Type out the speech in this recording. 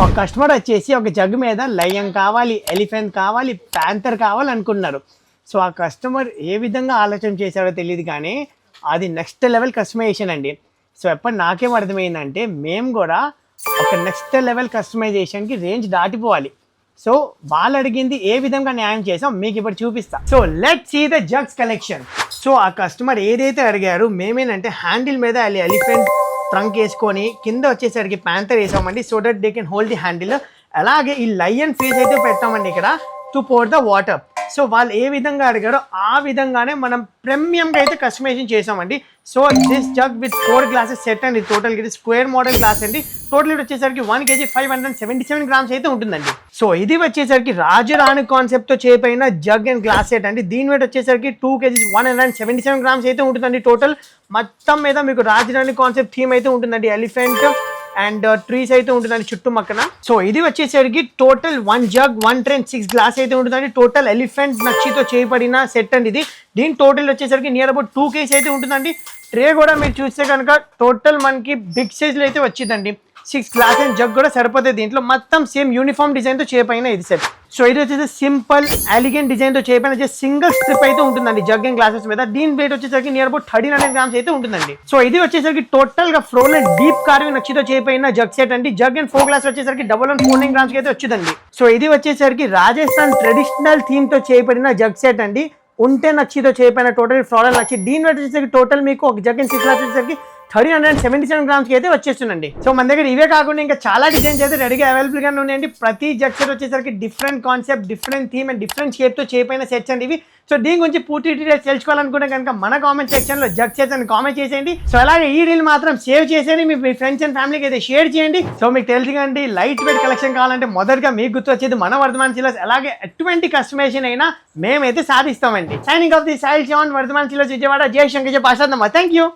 ఒక కస్టమర్ వచ్చేసి ఒక జగ్ మీద లయన్ కావాలి, ఎలిఫెంట్ కావాలి, ప్యాంథర్ కావాలి అనుకున్నారు. సో ఆ కస్టమర్ ఏ విధంగా ఆలోచన చేశారో తెలియదు, కానీ అది నెక్స్ట్ లెవెల్ కస్టమైజేషన్ అండి. సో ఎప్పుడు నాకేం అర్థమైందంటే మేము కూడా ఒక నెక్స్ట్ లెవెల్ కస్టమైజేషన్కి రేంజ్ దాటిపోవాలి. సో వాళ్ళు అడిగింది ఏ విధంగా న్యాయం చేసాం మీకు ఇప్పుడు చూపిస్తా. So let's see the jugs collection. So ఆ కస్టమర్ ఏదైతే అడిగారు మేమేనంటే హ్యాండిల్ మీద ఎలిఫెంట్ ట్రంక్ వేసుకొని కింద వచ్చేసరికి ప్యాంథర్ వేసామండి, so that they can hold the handle. అలాగే ఈ లయన్ ఫేస్ అయితే పెట్టామండి ఇక్కడ to pour the water. So వాళ్ళు ఏ విధంగా అడిగారో ఆ విధంగానే మనం ప్రీమియంగా అయితే కస్టమైజేషన్ చేసామండి. So this jug with 4 glasses set అండి. టోటల్ ఇది స్క్వేర్ మోడల్ గ్లాస్ అండి. టోటల్ ఇది వచ్చేసరికి 1 kg 577 grams అయితే ఉంటుందండి. సో ఇది వచ్చేసరికి రాజరాణి కాన్సెప్ట్ తో చేపైన జగ్ అండ్ గ్లాస్ సెట్ అండి. దీని వెయిట్ వచ్చేసరికి 2 kg 177 grams అయితే ఉంటుందండి. టోటల్ మొత్తం మీద మీకు రాజరాణి కాన్సెప్ట్ థీమ్ అయితే ఉంటుందండి. ఎలిఫెంట్ అండ్ ట్రీస్ అయితే ఉంటుందండి చుట్టుపక్కన. సో ఇది వచ్చేసరికి టోటల్ 1 జగ్ 1 tray 6 గ్లాస్ అయితే ఉంటుందండి. టోటల్ ఎలిఫెంట్ నక్షితో చేయబడిన సెట్ అండి ఇది. దీని టోటల్ వచ్చేసరికి నియర్ అబౌట్ 2 kg అయితే ఉంటుందండి. ట్రే కూడా మీరు చూస్తే కనుక టోటల్ మనకి బిగ్ సైజ్లో అయితే వచ్చిందండి. 6 గ్లాస్ అండ్ జగ్ కూడా సరిపోతుంది. దీంట్లో మొత్తం సేమ్ యూనిఫామ్ డిజైన్తో చేయపైన ఇది సెట్. సో ఇది వచ్చేసి సింపుల్ ఎలిగెంట్ డిజైన్తో చేయపైన సింగిల్ స్ట్రిప్ అయితే ఉంటుందండి జగ్ అండ్ గ్లాసెస్ మీద. దీని వెయిట్ వచ్చేసరికి నియర్ అబౌట్ 1300 grams అయితే ఉంటుందండి. సో ఇది వచ్చేసరికి టోటల్ గా ఫ్లోర్ అండ్ డీప్ కార్వింగ్ నక్షితో చేయపైన జగ్ సెట్ అండి. జగ్ అండ్ 4 గ్లాస్ వచ్చేసరికి 1149 grams అయితే వచ్చిందండి. సో ఇది వచ్చేసరికి రాజస్థాన్ ట్రెడిషనల్ థీమ్ తో చేయబడిన జగ్ సెట్ అండి. ఉంటే నచ్చితో చేయపైన టోటల్ ఫ్లోరల్ నచ్చి. దీని వెయిట్ వచ్చేసరికి టోటల్ మీకు ఒక జగ్ అండ్ 6 గ్లాస్ వచ్చేసరికి 1377 grams అయితే వచ్చేస్తుందండి. సో మన దగ్గర ఇవే కాకుండా ఇంకా చాలా డిజైన్స్ అయితే రెడీగా అవైలబుల్ గా ఉన్నాయండి. ప్రతి జగ్ సెట్ వచ్చేసరికి different concept, different theme and different shape తో చేయపైన సెట్స్ అండి ఇవి. సో దీని గురించి పూర్తి డీటెయిల్స్ తెలుసుకోవాలనుకుంటే కనుక మన కామెంట్ సెక్షన్ లో జగ్ సెట్స్ అని కామెంట్ చేసేయండి. సో అలాగే ఈ రీల్ మాత్రం సేవ్ చేసేయండి, మీ ఫ్రెండ్స్ అండ్ ఫ్యామిలీకి అయితే షేర్ చేయండి. సో మీకు తెలుసు కండి లైట్ వెయిట్ కలెక్షన్ కావాలంటే మొదటగా మీకు గుర్తు వచ్చేది మన వర్ధమాన్ సిల్క్స్. అలాగే ఎటువంటి కస్టమైజేషన్ అయినా మేమైతే సాధిస్తామండి. Signing off the soil jawan, Vardhaman silks Vijayawada. జై శంకర్, జై పాషాదమ్మ. Thank you.